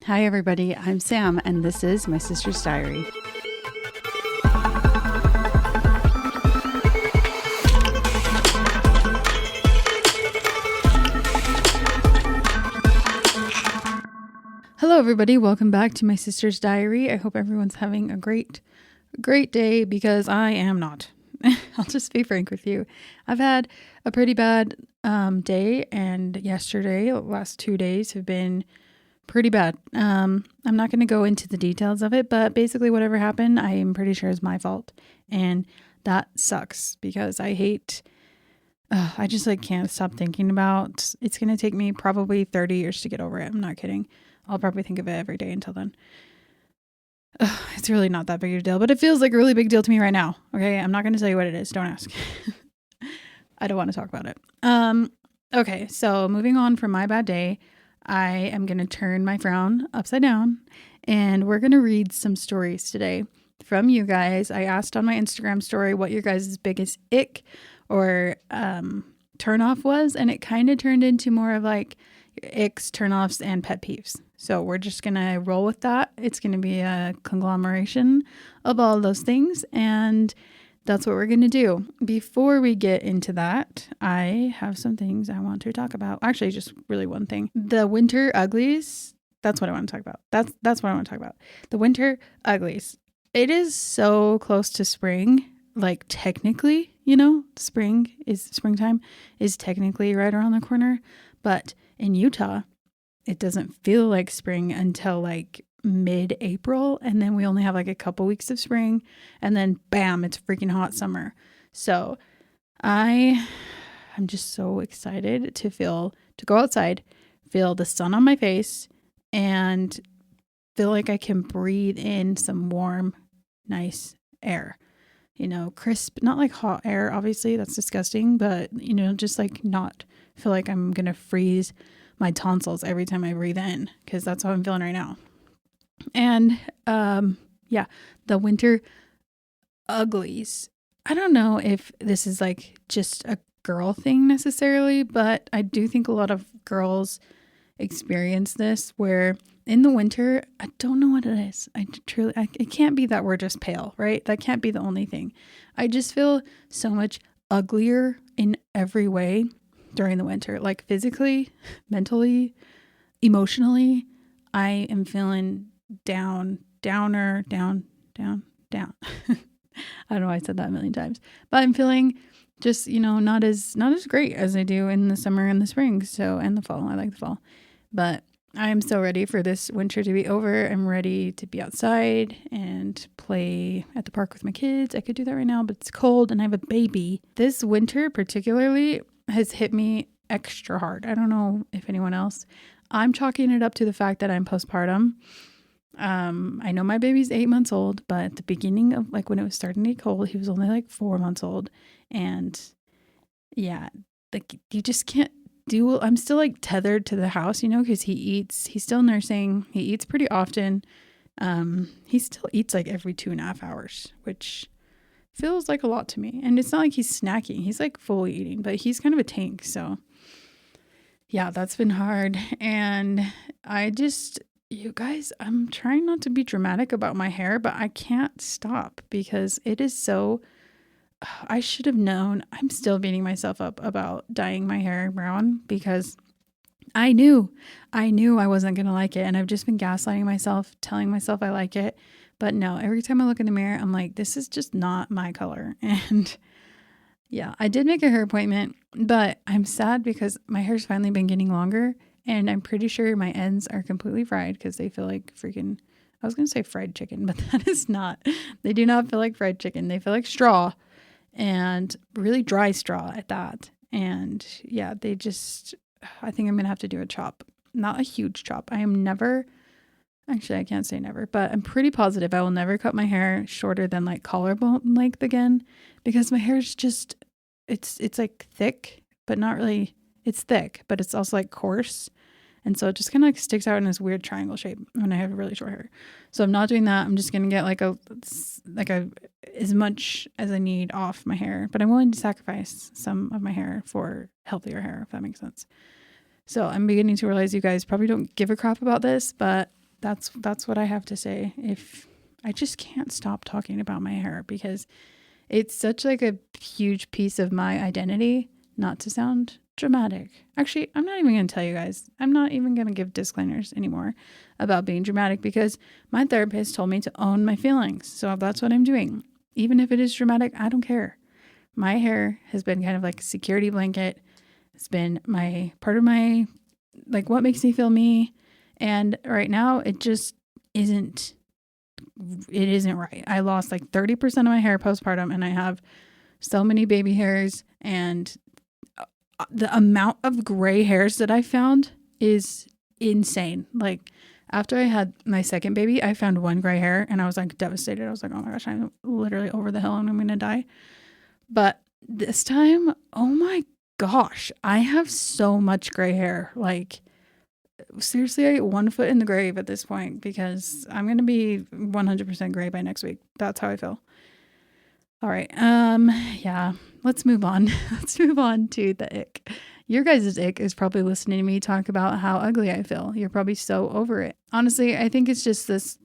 Hi everybody, I'm Sam and this is my sister's diary. Hello everybody, welcome back to my sister's diary. I hope everyone's having a great day because I am not. I'll just be frank with you. I've had a pretty bad day, and yesterday, the last 2 days have been pretty bad. I'm not going to go into the details of it, but basically whatever happened, I am pretty sure is my fault. And that sucks because I just can't stop thinking about, it's going to take me probably 30 years to get over it. I'm not kidding. I'll probably think of it every day until then. It's really not that big of a deal, but it feels like a really big deal to me right now. Okay. I'm not going to tell you what it is. Don't ask. I don't want to talk about it. Okay. So moving on from my bad day, I am going to turn my frown upside down and we're going to read some stories today from you guys. I asked on my Instagram story what your guys' biggest ick or turn off was, and it kind of turned into more of like icks, turn-offs, and pet peeves. So we're just going to roll with that. It's going to be a conglomeration of all those things, and that's what we're going to do. Before we get into that, I have some things I want to talk about. Actually, just really one thing. The winter uglies, that's what I want to talk about. That's what I want to talk about. The winter uglies. It is so close to spring. Like technically, springtime is technically right around the corner, but in Utah, it doesn't feel like spring until like mid-April, and then we only have like a couple weeks of spring, and then bam, it's freaking hot summer. So I'm just so excited to go outside, feel the sun on my face, and feel like I can breathe in some warm, nice air. Crisp, not like hot air, obviously, that's disgusting, but, just like not feel like I'm going to freeze my tonsils every time I breathe in, because that's how I'm feeling right now. And, the winter uglies. I don't know if this is like just a girl thing necessarily, but I do think a lot of girls experience this where in the winter, I don't know what it is. It can't be that we're just pale, right? That can't be the only thing. I just feel so much uglier in every way during the winter, like physically, mentally, emotionally. I am feeling down. I don't know why I said that a million times, but I'm feeling just, not as great as I do in the summer and the spring. So, and the fall. I like the fall, but I am so ready for this winter to be over. I'm ready to be outside and play at the park with my kids. I could do that right now, but it's cold and I have a baby. This winter particularly has hit me extra hard. I don't know if anyone else. I'm chalking it up to the fact that I'm postpartum. I know my baby's 8 months old, but at the beginning of like when it was starting to get cold, he was only like 4 months old. And yeah, like you just can't I'm still like tethered to the house, because he's still nursing. He eats pretty often. He still eats like every 2.5 hours, which feels like a lot to me. And it's not like he's snacking. He's like fully eating, but he's kind of a tank. So yeah, that's been hard. And you guys, I'm trying not to be dramatic about my hair, but I can't stop because it is so, I should have known. I'm still beating myself up about dyeing my hair brown because I knew I wasn't going to like it. And I've just been gaslighting myself, telling myself I like it. But no, every time I look in the mirror, I'm like, this is just not my color. And yeah, I did make a hair appointment, but I'm sad because my hair's finally been getting longer. And I'm pretty sure my ends are completely fried because they feel like freaking, I was going to say fried chicken, but that is not. They do not feel like fried chicken. They feel like straw, and really dry straw at that. And yeah, I think I'm going to have to do a chop. Not a huge chop. Actually, I can't say never, but I'm pretty positive I will never cut my hair shorter than like collarbone length again, because my hair is just, it's like thick, but not really, it's thick, but it's also like coarse. And so it just kind of like sticks out in this weird triangle shape when I have really short hair. So I'm not doing that. I'm just going to get as much as I need off my hair, but I'm willing to sacrifice some of my hair for healthier hair, if that makes sense. So I'm beginning to realize you guys probably don't give a crap about this, but that's what I have to say. If I just can't stop talking about my hair because it's such like a huge piece of my identity, not to sound dramatic. Actually, I'm not even going to tell you guys. I'm not even going to give disclaimers anymore about being dramatic because my therapist told me to own my feelings. So that's what I'm doing. Even if it is dramatic, I don't care. My hair has been kind of like a security blanket. It's been my part of my, like, what makes me feel me. And right now it just isn't right. I lost like 30% of my hair postpartum and I have so many baby hairs, and the amount of gray hairs that I found is insane. Like after I had my second baby, I found one gray hair and I was like devastated. I was like, oh my gosh, I'm literally over the hill and I'm going to die. But this time, oh my gosh, I have so much gray hair. Like seriously, 1 foot in the grave at this point because I'm going to be 100% gray by next week. That's how I feel. All right. Yeah, let's move on. Let's move on to the ick. Your guys' ick is probably listening to me talk about how ugly I feel. You're probably so over it. Honestly, I think it's just this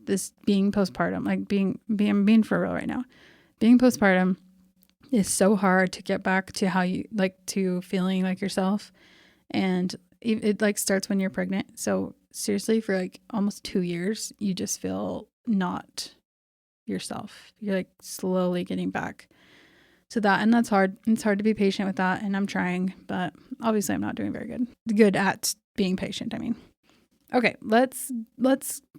being postpartum, like being for real right now. Being postpartum is so hard to get back to how you like to feeling like yourself. And it like starts when you're pregnant. So seriously, for like almost 2 years, you just feel not yourself. You're like slowly getting back to that, and that's hard. It's hard to be patient with that, and I'm trying, but obviously I'm not doing very good at being patient. I mean, okay, let's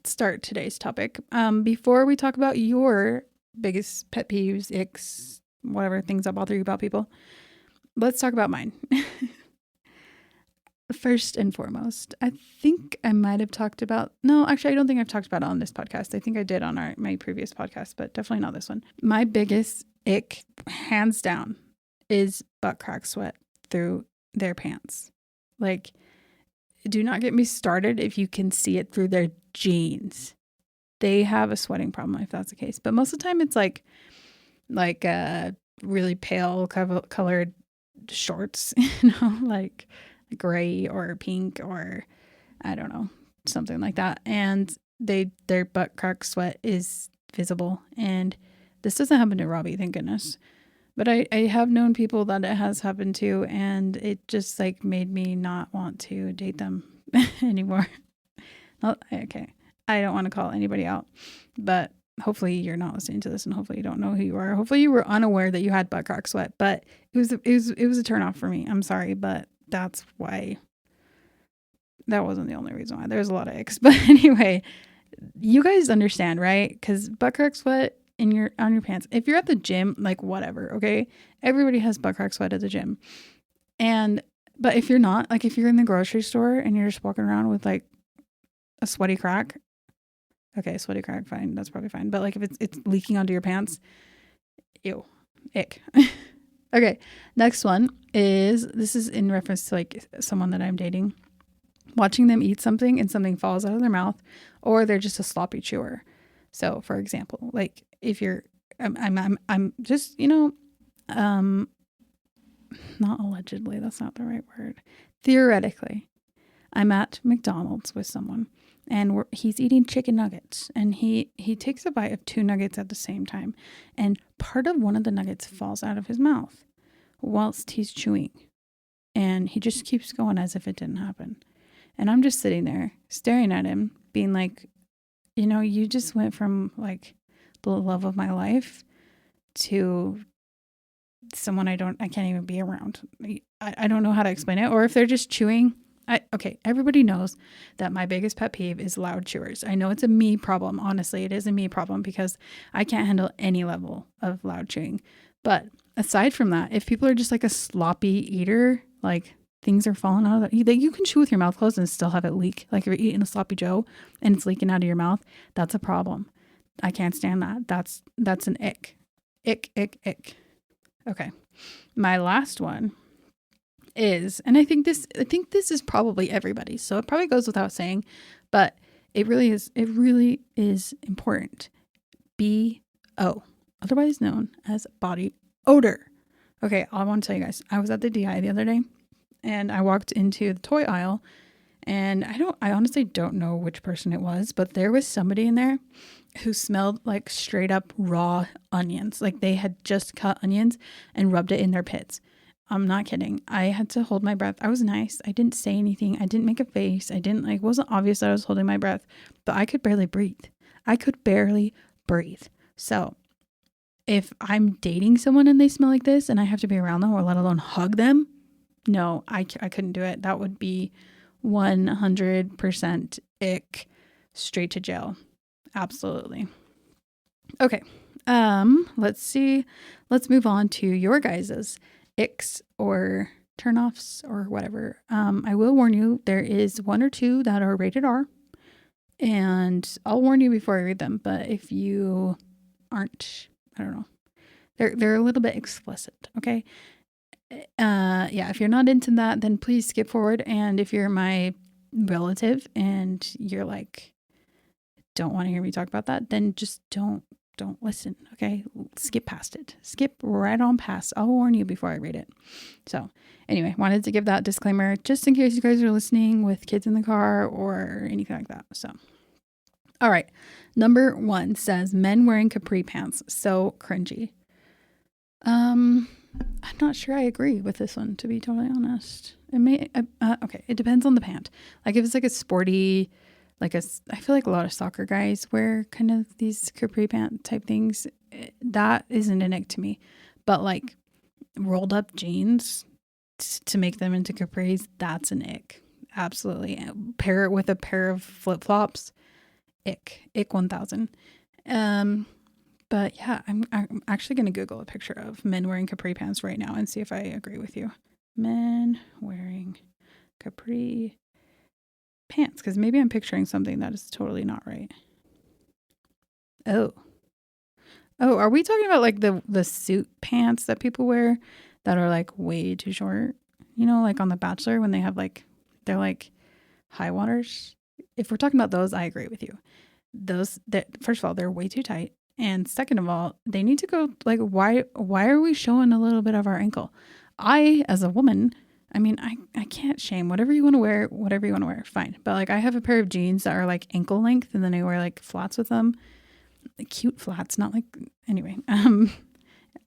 start today's topic. Before we talk about your biggest pet peeves, icks, whatever things that bother you about people, let's talk about mine. First and foremost, I think I might have talked about, no, actually, I don't think I've talked about it on this podcast. I think I did on my previous podcast, but definitely not this one. My biggest ick, hands down, is butt crack sweat through their pants. Like, do not get me started if you can see it through their jeans. They have a sweating problem if that's the case. But most of the time it's like really pale colored shorts, like gray or pink or I don't know, something like that. And their butt crack sweat is visible. And this doesn't happen to Robbie, thank goodness. But I have known people that it has happened to, and it just like made me not want to date them anymore. Okay. I don't want to call anybody out, but hopefully you're not listening to this and hopefully you don't know who you are. Hopefully you were unaware that you had butt crack sweat, but it was a turn off for me. I'm sorry, but that's why. That wasn't the only reason why. There's a lot of icks. But anyway, you guys understand, right? Because butt crack sweat on your pants. If you're at the gym, like whatever, okay? Everybody has butt crack sweat at the gym. But if you're not, like if you're in the grocery store and you're just walking around with like a sweaty crack, okay, sweaty crack, fine. That's probably fine. But like if it's leaking onto your pants, ew, ick. Okay, next one this is in reference to like someone that I'm dating. Watching them eat something and something falls out of their mouth, or they're just a sloppy chewer. So, for example, like if you're, I'm just, not allegedly, that's not the right word. Theoretically, I'm at McDonald's with someone and he's eating chicken nuggets and he takes a bite of 2 nuggets at the same time. And part of one of the nuggets falls out of his mouth whilst he's chewing. And he just keeps going as if it didn't happen. And I'm just sitting there staring at him being like, you just went from like the love of my life to someone I can't even be around. I don't know how to explain it. Or if they're just chewing. Okay, everybody knows that my biggest pet peeve is loud chewers. I know it's a me problem. Honestly, it is a me problem because I can't handle any level of loud chewing. But aside from that, if people are just like a sloppy eater, like things are falling out of that, you can chew with your mouth closed and still have it leak. Like if you're eating a sloppy Joe and it's leaking out of your mouth, that's a problem. I can't stand that. That's an ick. Ick, ick, ick. Okay. My last one is, and I think this is probably everybody, so it probably goes without saying, but it really is important. BO, otherwise known as body odor. Okay, I want to tell you guys, I was at the DI the other day and I walked into the toy aisle And I honestly don't know which person it was, but there was somebody in there who smelled like straight up raw onions. Like they had just cut onions and rubbed it in their pits. I'm not kidding. I had to hold my breath. I was nice. I didn't say anything. I didn't make a face. I didn't like, it wasn't obvious that I was holding my breath, but I could barely breathe. I could barely breathe. So if I'm dating someone and they smell like this and I have to be around them or let alone hug them, no, I couldn't do it. That would be 100% ick, straight to jail. Absolutely. Okay. Let's see. Let's move on to your guys's icks or turnoffs or whatever. I will warn you, there is one or two that are rated R, and I'll warn you before I read them. But if you aren't, I don't know, they're a little bit explicit. Okay. Yeah, if you're not into that, then please skip forward. And if you're my relative and you're like, don't want to hear me talk about that, then just don't listen. Okay. Skip past it. Skip right on past. I'll warn you before I read it. So anyway, wanted to give that disclaimer just in case you guys are listening with kids in the car or anything like that. So, all right. Number 1 says men wearing capri pants. So cringy. I'm not sure I agree with this one, to be totally honest. It may, okay. It depends on the pant. Like if it's like a sporty, I feel like a lot of soccer guys wear kind of these capri pant type things. That isn't an ick to me, but like rolled up jeans to make them into capris, that's an ick. Absolutely. Pair it with a pair of flip flops. Ick 1000. But yeah, I'm actually going to Google a picture of men wearing capri pants right now and see if I agree with you. Men wearing capri pants, because maybe I'm picturing something that is totally not right. Oh, are we talking about like the suit pants that people wear that are like way too short? You know, like on The Bachelor when they have like, they're like high waters. If we're talking about those, I agree with you. Those, that first of all, they're way too tight. And second of all, they need to go, like, why are we showing a little bit of our ankle? I, as a woman, I mean, I can't shame whatever you want to wear, fine. But like I have a pair of jeans that are like ankle length and then I wear like flats with them. Like, cute flats, not like, anyway.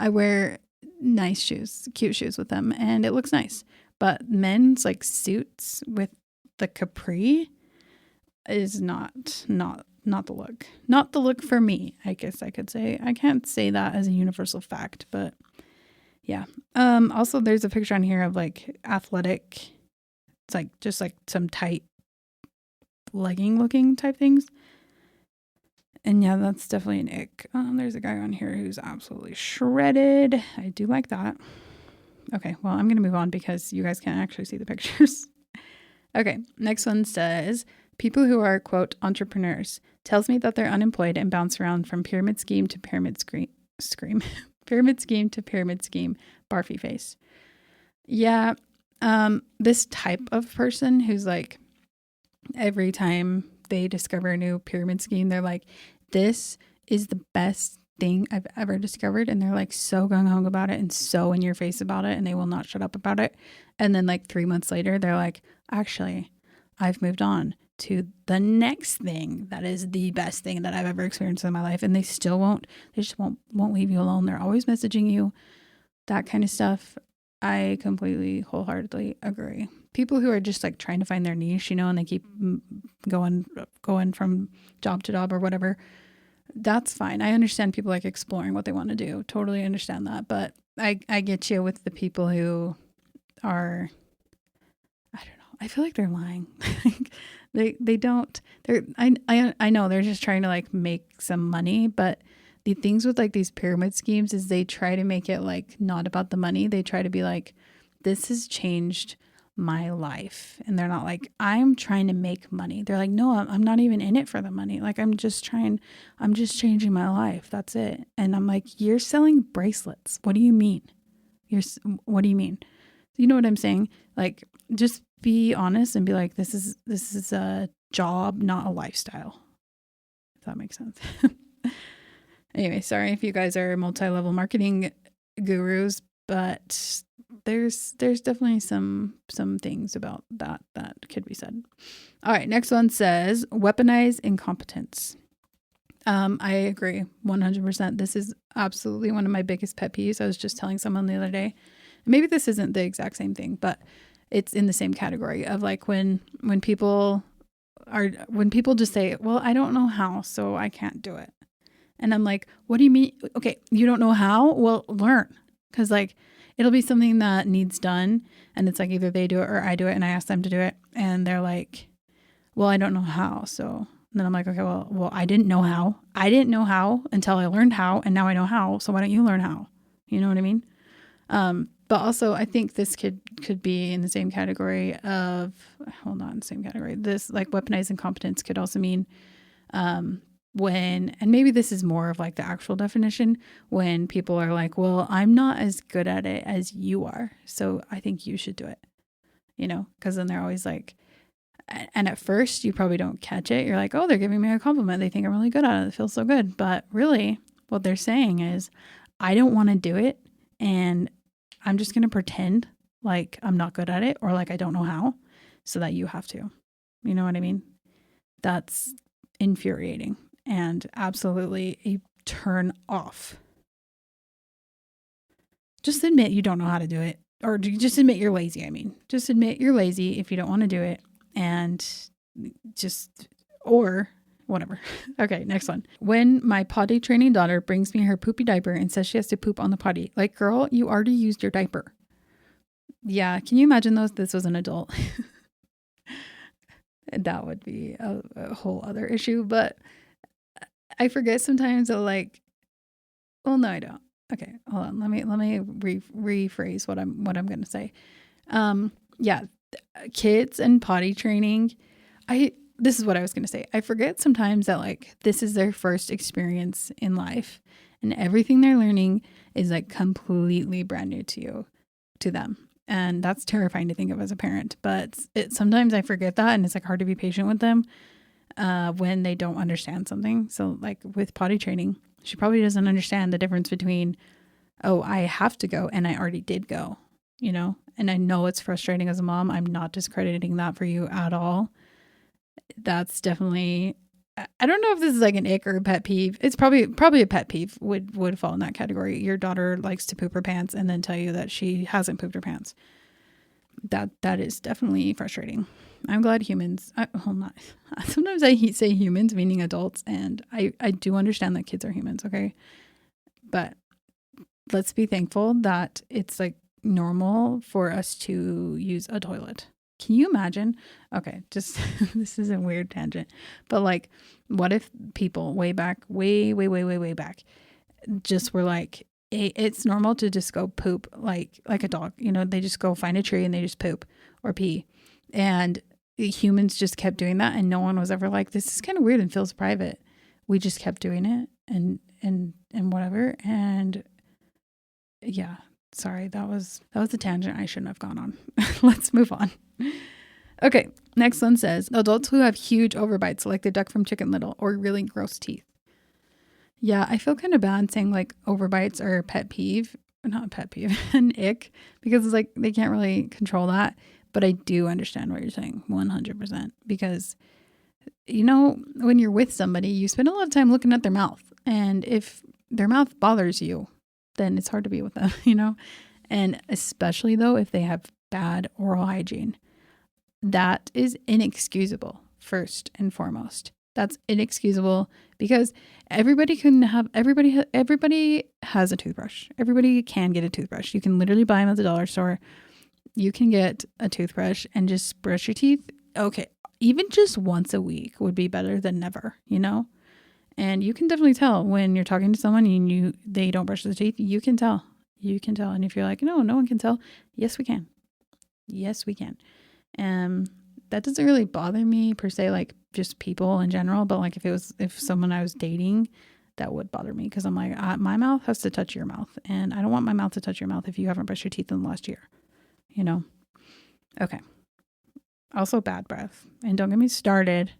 I wear nice shoes, cute shoes with them and it looks nice. But men's like suits with the capri is not the look. Not the look for me, I guess I could say. I can't say that as a universal fact, but yeah. Also there's a picture on here of like athletic, it's like just like some tight legging looking type things. And yeah, that's definitely an ick. There's a guy on here who's absolutely shredded. I do like that. Okay, well, I'm going to move on because you guys can't actually see the pictures. Okay, next one says, people who are, quote, entrepreneurs, tells me that they're unemployed and bounce around from pyramid scheme to pyramid scream. Pyramid scheme to pyramid scheme, barfy face. Yeah, this type of person who's like, every time they discover a new pyramid scheme, they're like, this is the best thing I've ever discovered. And they're like so gung-ho about it and so in your face about it. And they will not shut up about it. And then like 3 months later, they're like, actually, I've moved on to the next thing that is the best thing that I've ever experienced in my life. And they just won't leave you alone. They're always messaging you, that kind of stuff. I completely wholeheartedly agree. People who are just like trying to find their niche, you know, and they keep going from job to job or whatever, that's fine. I understand people like exploring what they want to do. Totally understand that. But I get you with the people who are, I don't know. I feel like they're lying. they don't, I know they're just trying to like make some money, but the things with like these pyramid schemes is they try to make it like not about the money. They try to be like, this has changed my life. And they're not like, I'm trying to make money. They're like, no, I'm not even in it for the money. Like, I'm just changing my life. That's it. And I'm like, you're selling bracelets. What do you mean? What do you mean? You know what I'm saying? Like, just be honest and be like, this is a job, not a lifestyle. If that makes sense. Anyway, sorry if you guys are multi-level marketing gurus, but there's definitely some things about that could be said. All right, next one says weaponize incompetence. I agree 100%. This is absolutely one of my biggest pet peeves. I was just telling someone the other day, maybe this isn't the exact same thing, but it's in the same category of like when people just say, well, I don't know how, so I can't do it. And I'm like, what do you mean? Okay, you don't know how? Well, learn. Because like it'll be something that needs done, and it's like either they do it or I do it, and I ask them to do it, and they're like, well, I don't know how. So then I'm like, okay, well, I didn't know how. I didn't know how until I learned how, and now I know how. So why don't you learn how? You know what I mean? But also I think this could be in the same category of, same category. This like weaponized incompetence could also mean, when, and maybe this is more of like the actual definition, when people are like, well, I'm not as good at it as you are, so I think you should do it, because then they're always like, and at first you probably don't catch it. You're like, oh, they're giving me a compliment. They think I'm really good at it. It feels so good. But really what they're saying is, I don't want to do it, and I'm just going to pretend like I'm not good at it or like I don't know how, so that you have to. You know what I mean? That's infuriating and absolutely a turn off. Just admit you don't know how to do it, or just admit you're lazy. I mean, just admit you're lazy if you don't want to do it, and or whatever. Okay, next one. When my potty training daughter brings me her poopy diaper and says she has to poop on the potty, like, girl, you already used your diaper. Yeah, can you imagine this was an adult? That would be a whole other issue, but I forget sometimes that like, well, no, I don't. Okay, hold on. Let me rephrase what I'm going to say. Yeah, kids and potty training. This is what I was going to say. I forget sometimes that like this is their first experience in life, and everything they're learning is like completely brand new to them. And that's terrifying to think of as a parent, but sometimes I forget that, and it's like hard to be patient with them when they don't understand something. So like with potty training, she probably doesn't understand the difference between, oh, I have to go and I already did go, and I know it's frustrating as a mom. I'm not discrediting that for you at all. That's definitely, I don't know if this is like an ick or a pet peeve. It's probably a pet peeve would fall in that category. Your daughter likes to poop her pants and then tell you that she hasn't pooped her pants. That is definitely frustrating. I'm glad humans, sometimes I say humans, meaning adults, and I do understand that kids are humans, okay? But let's be thankful that it's like normal for us to use a toilet. Can you imagine? Okay, just this is a weird tangent, but like, what if people way back, way back, just were like, it's normal to just go poop like a dog. They just go find a tree and they just poop or pee, and humans just kept doing that, and no one was ever like, this is kind of weird and feels private. We just kept doing it, and whatever, and yeah. Sorry, that was a tangent I shouldn't have gone on. Let's move on. Okay, next one says, adults who have huge overbites like the duck from Chicken Little or really gross teeth. Yeah, I feel kind of bad saying like overbites are pet peeve, not a pet peeve, an ick, because it's like they can't really control that. But I do understand what you're saying 100%, because, when you're with somebody, you spend a lot of time looking at their mouth. And if their mouth bothers you, then it's hard to be with them, And especially though, if they have bad oral hygiene, that is inexcusable first and foremost. That's inexcusable because everybody has a toothbrush. Everybody can get a toothbrush. You can literally buy them at the dollar store. You can get a toothbrush and just brush your teeth. Okay. Even just once a week would be better than never, And you can definitely tell when you're talking to someone and they don't brush their teeth. You can tell. And if you're like, no one can tell. Yes, we can. That doesn't really bother me per se, like just people in general. But like if someone I was dating, that would bother me, because I'm like, my mouth has to touch your mouth, and I don't want my mouth to touch your mouth if you haven't brushed your teeth in the last year. Okay. Also bad breath. And don't get me started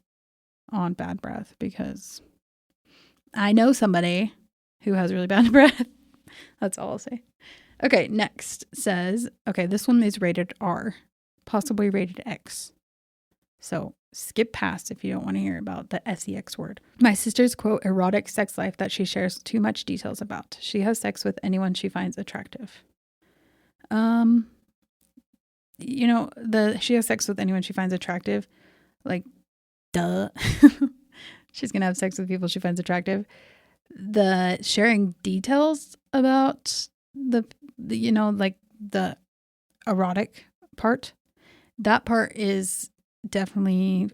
on bad breath, because I know somebody who has really bad breath. That's all I'll say. Okay, next says, okay, this one is rated R, possibly rated X. So skip past if you don't want to hear about the sex word. My sister's quote erotic sex life that she shares too much details about. She has sex with anyone she finds attractive. She has sex with anyone she finds attractive. Like, duh. She's gonna have sex with people she finds attractive. The sharing details about the erotic part. That part is definitely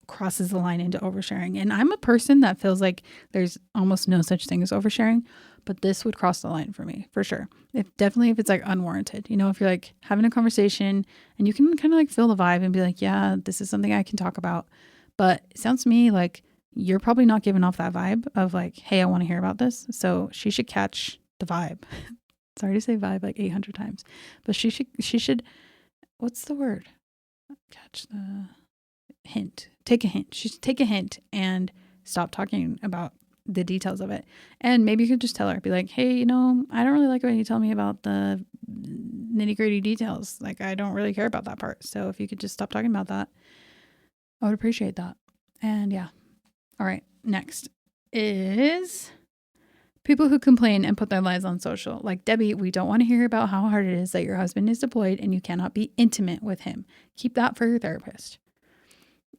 crosses the line into oversharing. And I'm a person that feels like there's almost no such thing as oversharing, but this would cross the line for me for sure. If it's like unwarranted, if you're like having a conversation and you can kind of like feel the vibe and be like, yeah, this is something I can talk about. But it sounds to me like you're probably not giving off that vibe of like, hey, I want to hear about this. So she should catch the vibe. Sorry to say vibe like 800 times, but she should, what's the word? Catch the hint. Take a hint. She should take a hint and stop talking about the details of it. And maybe you could just tell her, be like, hey, I don't really like when you tell me about the nitty gritty details. Like, I don't really care about that part. So if you could just stop talking about that, I would appreciate that. And yeah. All right. Next is people who complain and put their lives on social. Like, Debbie, we don't want to hear about how hard it is that your husband is deployed and you cannot be intimate with him. Keep that for your therapist.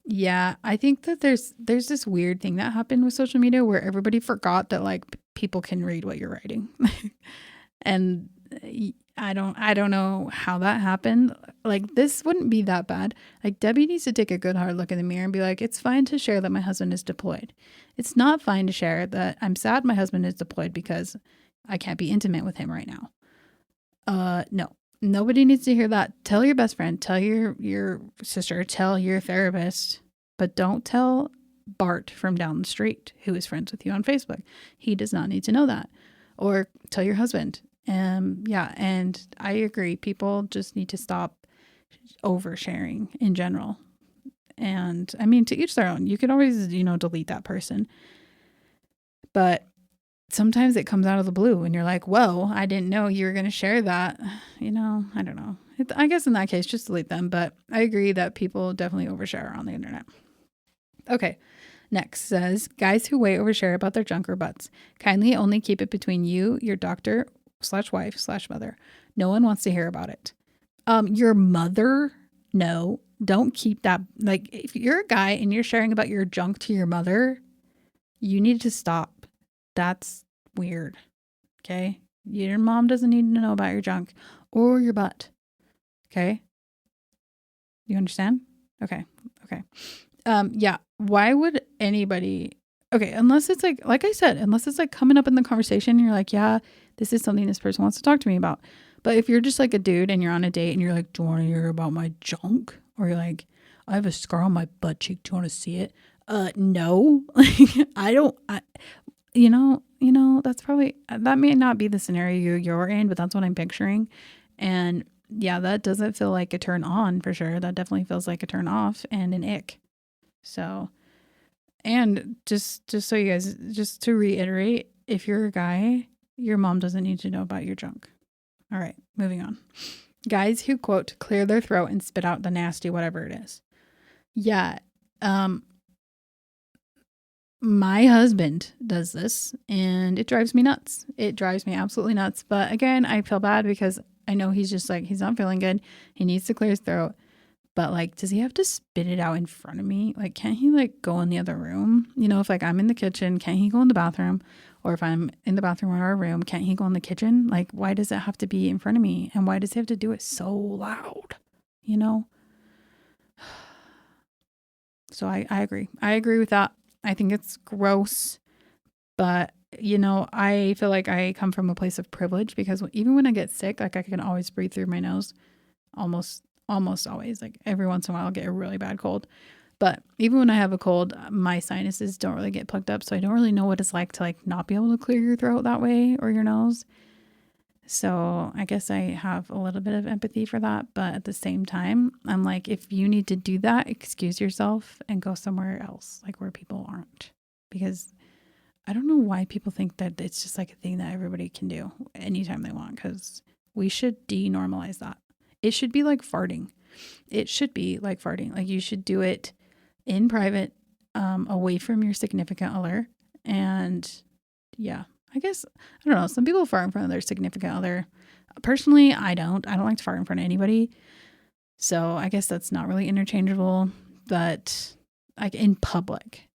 Yeah, I think that there's this weird thing that happened with social media where everybody forgot that like people can read what you're writing. And I don't know how that happened. Like, this wouldn't be that bad. Like, Debbie needs to take a good hard look in the mirror and be like, it's fine to share that my husband is deployed. It's not fine to share that I'm sad my husband is deployed because I can't be intimate with him right now. No. Nobody needs to hear that. Tell your best friend, tell your sister, tell your therapist, but don't tell Bart from down the street who is friends with you on Facebook. He does not need to know that. Or tell your husband. Yeah, and I agree. People just need to stop oversharing in general. And I mean, to each their own. You could always, delete that person. But sometimes it comes out of the blue and you're like, whoa, I didn't know you were going to share that. I don't know. I guess in that case, just delete them. But I agree that people definitely overshare on the internet. Okay. Next says, guys who way overshare about their junk or butts. Kindly only keep it between you, your doctor/wife/mother. No one wants to hear about it. Your mother? No, don't keep that. Like, if you're a guy and you're sharing about your junk to your mother, you need to stop. That's weird. Okay. Your mom doesn't need to know about your junk or your butt. Okay. You understand? Okay. Yeah. Why would anybody, okay, unless it's like I said, unless it's like coming up in the conversation and you're like, yeah, this is something this person wants to talk to me about. But if you're just like a dude and you're on a date and you're like, do you want to hear about my junk? Or you're like, I have a scar on my butt cheek. Do you want to see it? No. That's probably, that may not be the scenario you're in, but that's what I'm picturing. And yeah, that doesn't feel like a turn on for sure. That definitely feels like a turn off and an ick. So, and just so you guys, just to reiterate, if you're a guy, your mom doesn't need to know about your junk. All right, moving on. Guys who, quote, clear their throat and spit out the nasty whatever it is. Yeah. My husband does this and it drives me nuts. It drives me absolutely nuts. But again, I feel bad because I know he's just like, he's not feeling good. He needs to clear his throat. But like, does he have to spit it out in front of me? Like, can't he like go in the other room? If like I'm in the kitchen, can't he go in the bathroom? Or if I'm in the bathroom or our room, can't he go in the kitchen? Like, why does it have to be in front of me? And why does he have to do it so loud? So I agree. I agree with that. I think it's gross. But, I feel like I come from a place of privilege because even when I get sick, like I can always breathe through my nose. Almost always. Like every once in a while I'll get a really bad cold. But even when I have a cold, my sinuses don't really get plugged up. So I don't really know what it's like to like not be able to clear your throat that way or your nose. So I guess I have a little bit of empathy for that. But at the same time, I'm like, if you need to do that, excuse yourself and go somewhere else, like where people aren't. Because I don't know why people think that it's just like a thing that everybody can do anytime they want, because we should denormalize that. It should be like farting. It should be like farting. Like you should do it in private, away from your significant other. And yeah, I guess, I don't know. Some people fart in front of their significant other. Personally, I don't like to fart in front of anybody. So I guess that's not really interchangeable, but like in public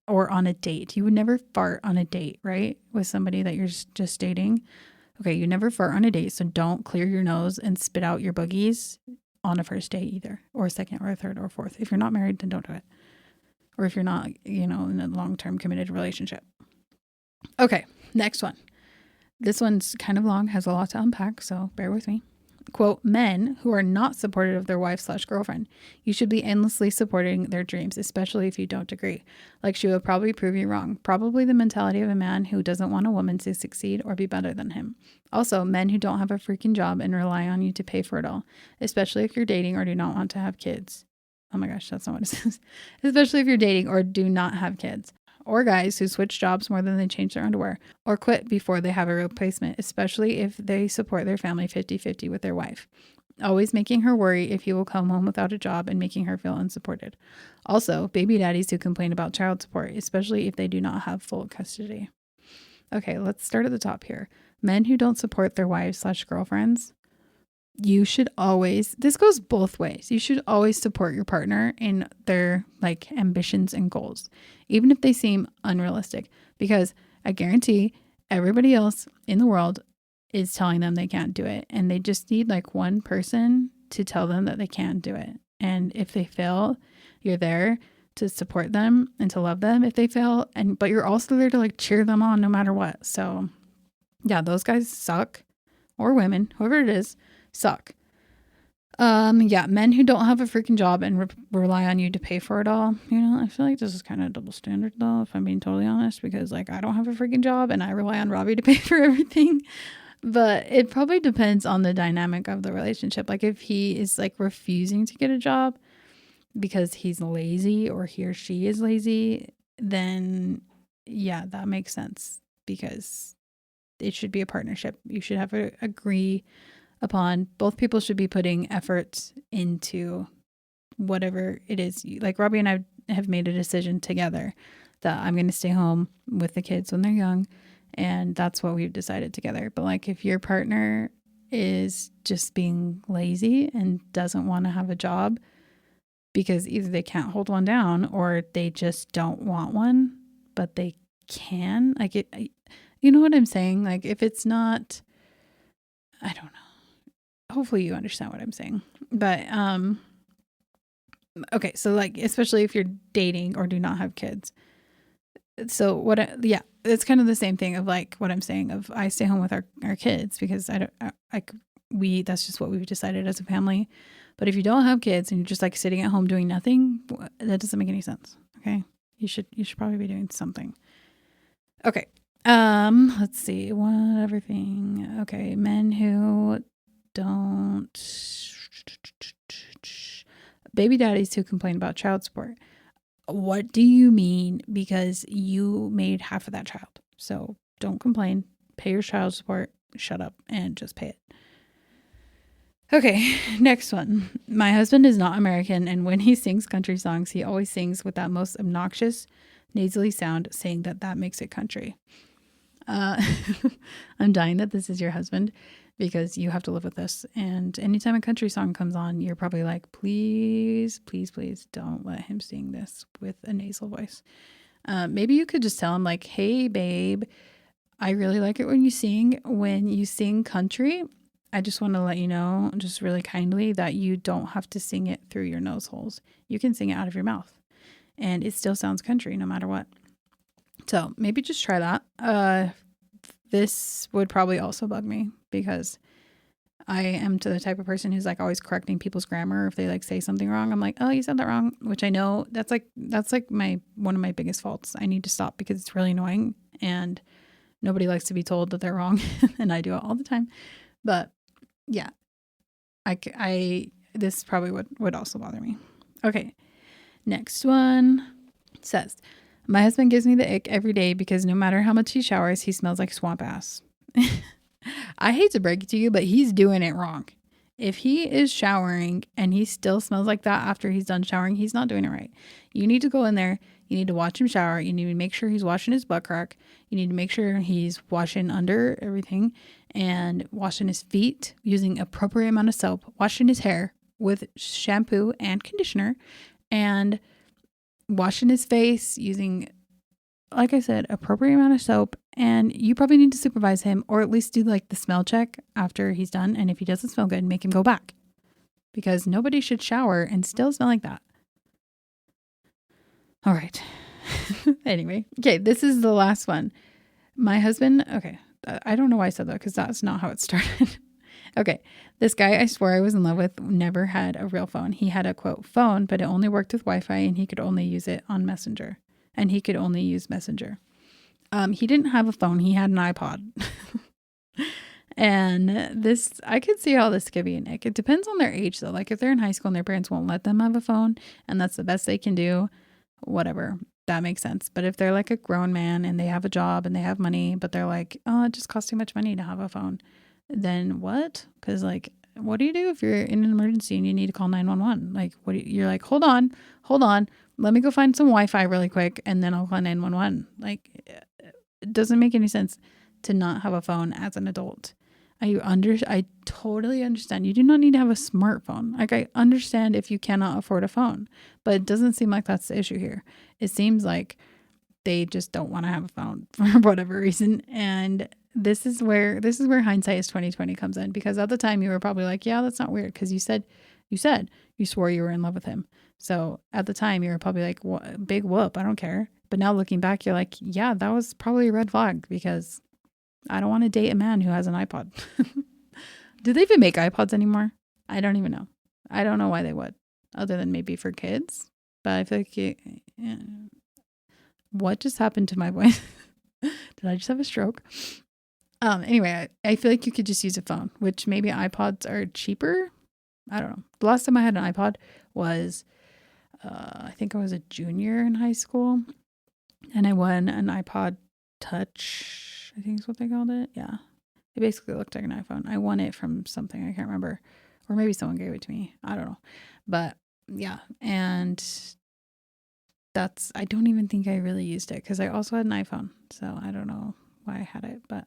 or on a date, you would never fart on a date, right? With somebody that you're just dating. Okay, you never fart on a date, so don't clear your nose and spit out your boogies on a first date either, or a second or a third or a fourth. If you're not married, then don't do it. Or if you're not, in a long-term committed relationship. Okay, next one. This one's kind of long, has a lot to unpack, so bear with me. Quote, men who are not supportive of their wife/girlfriend. You should be endlessly supporting their dreams, especially if you don't agree. Like she will probably prove you wrong. Probably the mentality of a man who doesn't want a woman to succeed or be better than him. Also, men who don't have a freaking job and rely on you to pay for it all, especially if you're dating or do not want to have kids. Oh my gosh, that's not what it says. Especially if you're dating or do not have kids. Or guys who switch jobs more than they change their underwear, or quit before they have a replacement, especially if they support their family 50-50 with their wife. Always making her worry if you will come home without a job and making her feel unsupported. Also, baby daddies who complain about child support, especially if they do not have full custody. Okay, let's start at the top here. Men who don't support their wives/girlfriends. You should always, this goes both ways. You should always support your partner in their like ambitions and goals, even if they seem unrealistic, because I guarantee everybody else in the world is telling them they can't do it. And they just need like one person to tell them that they can't do it. And if they fail, you're there to support them and to love them if they fail. But you're also there to like cheer them on no matter what. So yeah, those guys suck, or women, whoever it is, suck. Yeah, men who don't have a freaking job and rely on you to pay for it all. I feel like this is kind of a double standard though, if I'm being totally honest, because like I don't have a freaking job and I rely on Robbie to pay for everything. But it probably depends on the dynamic of the relationship. Like if he is like refusing to get a job because he's lazy or he or she is lazy, then yeah, that makes sense, because it should be a partnership. You should have to agree upon, both people should be putting efforts into whatever it is. Like Robbie and I have made a decision together that I'm going to stay home with the kids when they're young, and that's what we've decided together. But like if your partner is just being lazy and doesn't want to have a job because either they can't hold one down or they just don't want one, but they can, like it, you know what I'm saying? Like if it's not, I don't know. Hopefully you understand what I'm saying. But okay, so like especially if you're dating or do not have kids. So it's kind of the same thing of like what I'm saying of I stay home with our kids because that's just what we've decided as a family. But if you don't have kids and you're just like sitting at home doing nothing, that doesn't make any sense. Okay? You should probably be doing something. Okay. Let's see. One other thing. Okay, men who don't, baby daddies who complain about child support. What do you mean? Because you made half of that child. So don't complain. Pay your child support. Shut up and just pay it. Okay, next one. My husband is not American, and when he sings country songs, he always sings with that most obnoxious nasally sound, saying that makes it country. I'm dying that this is your husband, because you have to live with this. And anytime a country song comes on, you're probably like, please, please, please don't let him sing this with a nasal voice. Maybe you could just tell him like, hey, babe, I really like it when you sing country. I just want to let you know, just really kindly, that you don't have to sing it through your nose holes. You can sing it out of your mouth and it still sounds country no matter what. So maybe just try that. This would probably also bug me because I am to the type of person who's like always correcting people's grammar. If they like say something wrong, I'm like, oh, you said that wrong, which I know that's like one of my biggest faults. I need to stop because it's really annoying and nobody likes to be told that they're wrong. And I do it all the time. But yeah, this probably would also bother me. Okay. Next one says, My husband gives me the ick every day because no matter how much he showers, he smells like swamp ass. I hate to break it to you, but he's doing it wrong. If he is showering and he still smells like that after he's done showering, he's not doing it right. You need to go in there. You need to watch him shower. You need to make sure he's washing his butt crack. You need to make sure he's washing under everything and washing his feet using appropriate amount of soap, washing his hair with shampoo and conditioner, and washing his face using, like I said, appropriate amount of soap. And you probably need to supervise him, or at least do like the smell check after he's done. And if he doesn't smell good, make him go back, because nobody should shower and still smell like that. All right. Anyway. Okay. This is the last one. My husband. Okay. I don't know why I said that, because that's not how it started. Okay. This guy I swore I was in love with never had a real phone. He had a quote phone, but it only worked with Wi-Fi, and he could only use it on Messenger. And he could only use Messenger. He didn't have a phone. He had an iPod. And this, I could see how this could be an ick. It depends on their age though. Like if they're in high school and their parents won't let them have a phone and that's the best they can do, whatever, that makes sense. But if they're like a grown man and they have a job and they have money, but they're like, oh, it just costs too much money to have a phone, then what? Because like, what do you do if you're in an emergency and you need to call 911? Like, you're like, hold on. Let me go find some Wi-Fi really quick and then I'll call 911. Like, it doesn't make any sense to not have a phone as an adult. I totally understand. You do not need to have a smartphone. Like, I understand if you cannot afford a phone, but it doesn't seem like that's the issue here. It seems like they just don't want to have a phone for whatever reason. And this is where hindsight is 2020 comes in, because at the time you were probably like, yeah, that's not weird, because you swore you were in love with him. So at the time you were probably like, big whoop, I don't care. But now looking back, you're like, yeah, that was probably a red flag, because I don't want to date a man who has an iPod. Do they even make iPods anymore? I don't even know. I don't know why they would, other than maybe for kids. But I feel like what just happened to my voice? Did I just have a stroke? Anyway, I feel like you could just use a phone, which maybe iPods are cheaper. I don't know. The last time I had an iPod was, I think I was a junior in high school, and I won an iPod Touch, I think is what they called it. Yeah. It basically looked like an iPhone. I won it from something. I can't remember. Or maybe someone gave it to me. I don't know. But yeah. And I don't even think I really used it, because I also had an iPhone. So I don't know why I had it. But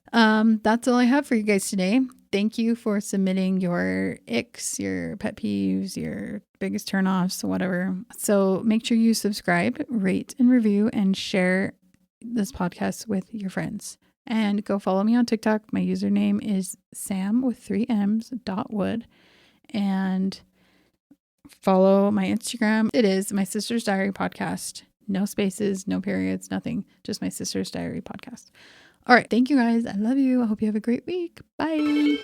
that's all I have for you guys today. Thank you for submitting your icks, your pet peeves, your biggest turnoffs, whatever. So make sure you subscribe, rate and review, and share this podcast with your friends. And go follow me on TikTok. My username is Sam with 3 M's .wood. And follow my Instagram. It is My Sister's Diary Podcast. No spaces, no periods, nothing. Just My Sister's Diary Podcast. All right. Thank you guys. I love you. I hope you have a great week. Bye.